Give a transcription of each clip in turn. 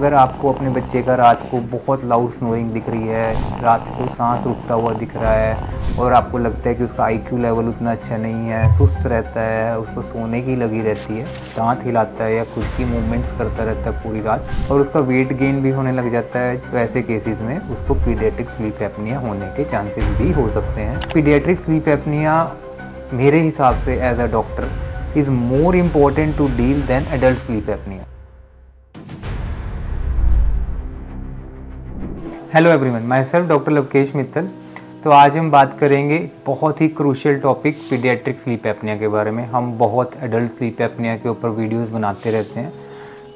अगर आपको अपने बच्चे का रात को बहुत लाउड स्नोरिंग दिख रही है, रात को सांस रुकता हुआ दिख रहा है और आपको लगता है कि उसका आईक्यू लेवल उतना अच्छा नहीं है, सुस्त रहता है, उसको सोने की लगी रहती है, दांत हिलाता है या खुद की मूवमेंट्स करता रहता है पूरी रात और उसका वेट गेन भी होने लग जाता है, तो ऐसे केसेस में उसको पीडियाट्रिक स्लीप एपनिया होने के चांसेस भी हो सकते हैं। पीडियाट्रिक स्लीप एपनिया मेरे हिसाब से as a doctor is more important to deal than adult sleep apnoea. Hello everyone, myself doctor Lavkesh Mittal. तो आज हम बात करेंगे बहुत ही crucial topic paediatric sleep apnoea के बारे में। हम बहुत एडल्ट स्लीप एपनिया के ऊपर वीडियोस बनाते रहते हैं,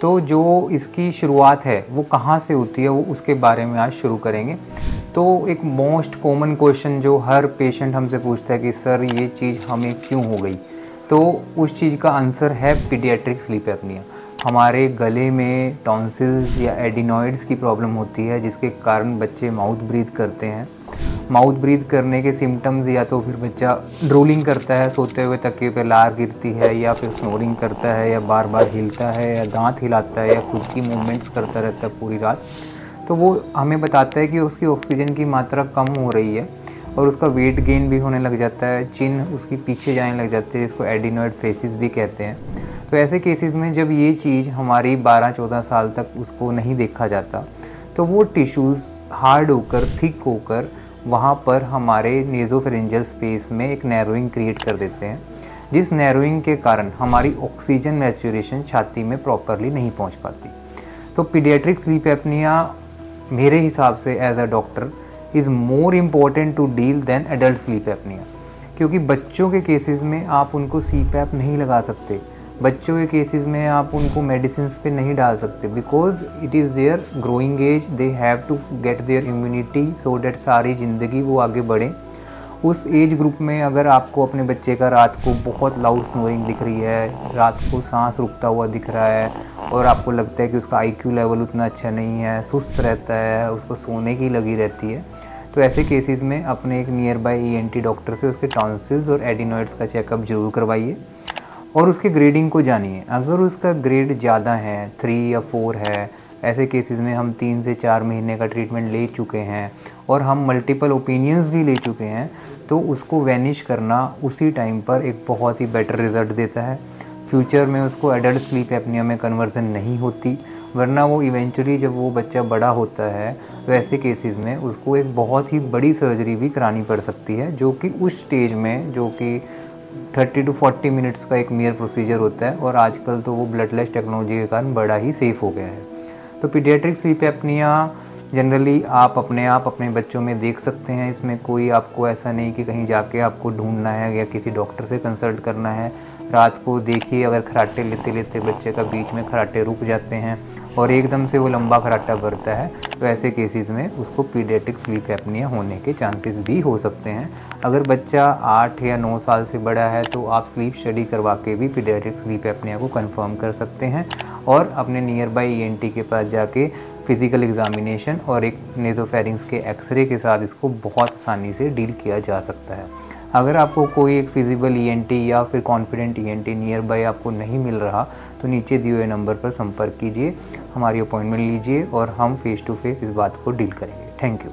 तो जो इसकी शुरुआत है वो कहाँ से होती है वो उसके बारे में आज शुरू करेंगे। तो एक मोस्ट कॉमन क्वेश्चन जो हर पेशेंट हमसे पूछता है कि सर ये चीज़ हमें क्यों हो गई, तो उस चीज़ का आंसर है पीडियाट्रिक स्लीप एपनिया। हमारे गले में टॉन्सिल्स या एडिनॉइड्स की प्रॉब्लम होती है जिसके कारण बच्चे माउथ ब्रीथ करते हैं। माउथ ब्रीथ करने के सिम्टम्स या तो फिर बच्चा ड्रोलिंग करता है, सोते हुए तकिए पे लार गिरती है, या फिर स्नोरिंग करता है, या बार बार हिलता है, या दांत हिलाता है, या खुद की मूवमेंट्स करता रहता है पूरी रात। तो वो हमें बताता है कि उसकी ऑक्सीजन की मात्रा कम हो रही है और उसका वेट गेन भी होने लग जाता है, चिन्ह उसकी पीछे जाने लग जाते हैं, जिसको एडिनॉइड फेसिस भी कहते हैं। तो ऐसे केसेस में जब ये चीज़ हमारी 12-14 साल तक उसको नहीं देखा जाता, तो वो टिश्यूज़ हार्ड होकर, थिक होकर वहाँ पर हमारे नेज़ोफेरेंजियल स्पेस में एक नैरोइंग क्रिएट कर देते हैं, जिस नैरोइंग के कारण हमारी ऑक्सीजन मैच्योरेशन छाती में प्रॉपरली नहीं पहुँच पाती। तो पीडियाट्रिक स्लीप एपनिया मेरे हिसाब से as a doctor is more important to deal than adult sleep apnoea, क्योंकि बच्चों के केसेस में आप उनको सीपैप नहीं लगा सकते, बच्चों के केसेस में आप उनको मेडिसिन पे नहीं डाल सकते, because it is their growing age, they have to get their immunity so that सारी ज़िंदगी वो आगे बढ़ें। उस एज ग्रुप में अगर आपको अपने बच्चे का रात को बहुत लाउड स्नोरिंग दिख रही है, रात को सांस रुकता हुआ दिख रहा है और आपको लगता है कि उसका आईक्यू लेवल उतना अच्छा नहीं है, सुस्त रहता है, उसको सोने की लगी रहती है, तो ऐसे केसेस में अपने एक नियर बाय ईएनटी डॉक्टर से उसके टॉन्सिल्स और एडिनॉइड्स का चेकअप जरूर करवाइए और उसके ग्रेडिंग को जानिए। अगर उसका ग्रेड ज़्यादा है, 3 या 4 है, ऐसे केसेस में हम 3 से 4 महीने का ट्रीटमेंट ले चुके हैं और हम मल्टीपल ओपिनियंस भी ले चुके हैं, तो उसको वैनिश करना उसी टाइम पर एक बहुत ही बेटर रिज़ल्ट देता है। फ्यूचर में उसको एडल्ट स्लीप एपनिया में कन्वर्जन नहीं होती, वरना वो इवेंचुअली जब वो बच्चा बड़ा होता है तो ऐसे केसेस में उसको एक बहुत ही बड़ी सर्जरी भी करानी पड़ सकती है, जो कि उस स्टेज में, जो कि 30 to 40 मिनट्स का एक मेयर प्रोसीजर होता है और आजकल तो वो ब्लडलेस टेक्नोलॉजी के कारण बड़ा ही सेफ़ हो गया है। तो पीडियाट्रिक स्लीप एपनिया जनरली आप अपने बच्चों में देख सकते हैं। इसमें कोई आपको ऐसा नहीं कि कहीं जाके आपको ढूंढना है या किसी डॉक्टर से कंसल्ट करना है। रात को देखिए, अगर खर्राटे लेते लेते बच्चे का बीच में खर्राटे रुक जाते हैं और एकदम से वो लंबा खर्राटा भरता है, तो ऐसे केसेस में उसको पीडियाट्रिक स्लीप एपनिया होने के चांसेस भी हो सकते हैं। अगर बच्चा 8 या 9 साल से बड़ा है तो आप स्लीप स्टडी करवा के भी पीडियाट्रिक स्लीप एपनिया को कंफर्म कर सकते हैं और अपने नियर बाय ईएनटी के पास जाके फिज़िकल एग्जामिनेशन और एक नेज़ोफेरिंग्स के एक्सरे के साथ इसको बहुत आसानी से डील किया जा सकता है। अगर आपको कोई एक फिजिबल ईएनटी या फिर कॉन्फिडेंट ईएनटी नियर बाय आपको नहीं मिल रहा, तो नीचे दिए हुए नंबर पर संपर्क कीजिए, हमारी अपॉइंटमेंट लीजिए और हम फेस टू फेस इस बात को डील करेंगे। Thank you.